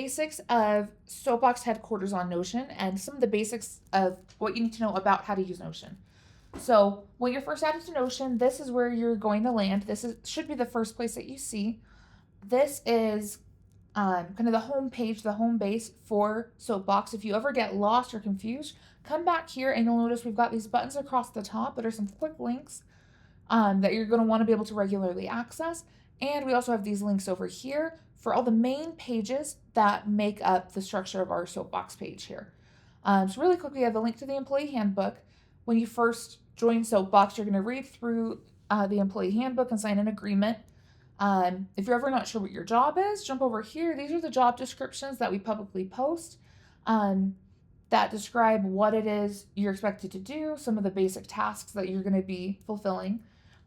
Basics of Soapbox headquarters on Notion and some of the basics of what you need to know about how to use Notion. So when you're first added to Notion, this is where you're going to land. Should be the first place that you see. This is kind of the home page, the home base for Soapbox. If you ever get lost or confused, come back here and you'll notice we've got these buttons across the top that are some quick links that you're going to want to be able to regularly access. And we also have these links over here for all the main pages that make up the structure of our Soapbox page here. So really quickly, I have the link to the employee handbook. When you first join Soapbox, you're going to read through the employee handbook and sign an agreement. If you're ever not sure what your job is, jump over here. These are the job descriptions that we publicly post that describe what it is you're expected to do, some of the basic tasks that you're going to be fulfilling.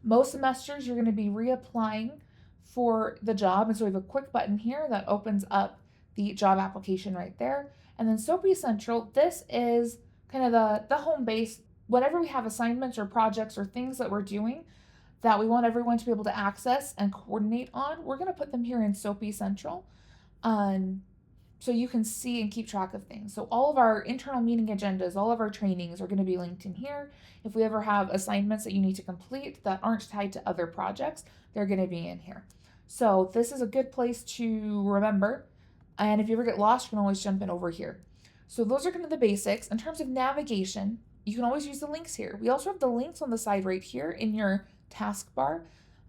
Most semesters, you're going to be reapplying for the job. And so we have a quick button here that opens up the job application right there. And then Soapy Central, this is kind of the home base. Whenever we have assignments or projects or things that we're doing that we want everyone to be able to access and coordinate on, we're going to put them here in Soapy Central. So you can see and keep track of things. So all of our internal meeting agendas, all of our trainings are going to be linked in here. If we ever have assignments that you need to complete that aren't tied to other projects, they're going to be in here. So this is a good place to remember. And if you ever get lost, you can always jump in over here. So those are kind of the basics. In terms of navigation, you can always use the links here. We also have the links on the side right here in your taskbar.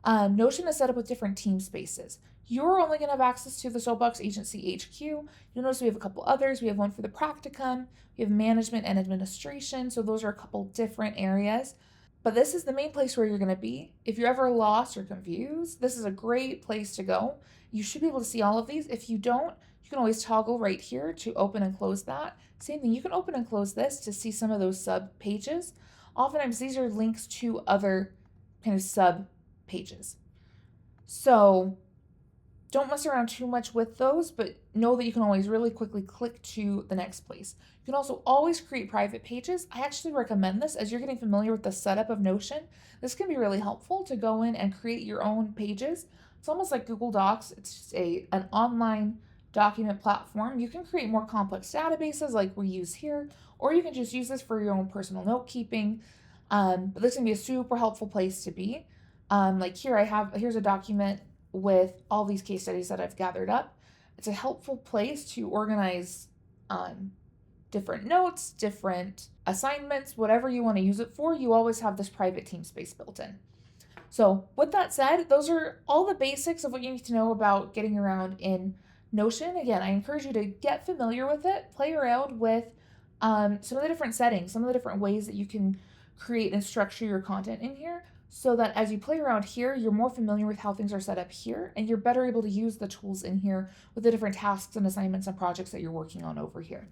Notion is set up with different team spaces. You're only going to have access to the Soapbox Agency HQ. You'll notice we have a couple others. We have one for the practicum. We have management and administration. So those are a couple different areas. But this is the main place where you're going to be. If you're ever lost or confused, this is a great place to go. You should be able to see all of these. If you don't, you can always toggle right here to open and close that. Same thing, you can open and close this to see some of those sub pages. Oftentimes these are links to other kind of sub pages. So don't mess around too much with those, but know that you can always really quickly click to the next place. You can also always create private pages. I actually recommend this as you're getting familiar with the setup of Notion. This can be really helpful to go in and create your own pages. It's almost like Google Docs. It's just an online document platform. You can create more complex databases like we use here, or you can just use this for your own personal note keeping. But this can be a super helpful place to be. Like here's a document with all these case studies that I've gathered up. It's a helpful place to organize different notes, different assignments, whatever you want to use it for. You always have this private team space built in. So with that said, those are all the basics of what you need to know about getting around in Notion. Again, I encourage you to get familiar with it, play around with some of the different settings, some of the different ways that you can create and structure your content in here, so that as you play around here, you're more familiar with how things are set up here, and you're better able to use the tools in here with the different tasks and assignments and projects that you're working on over here.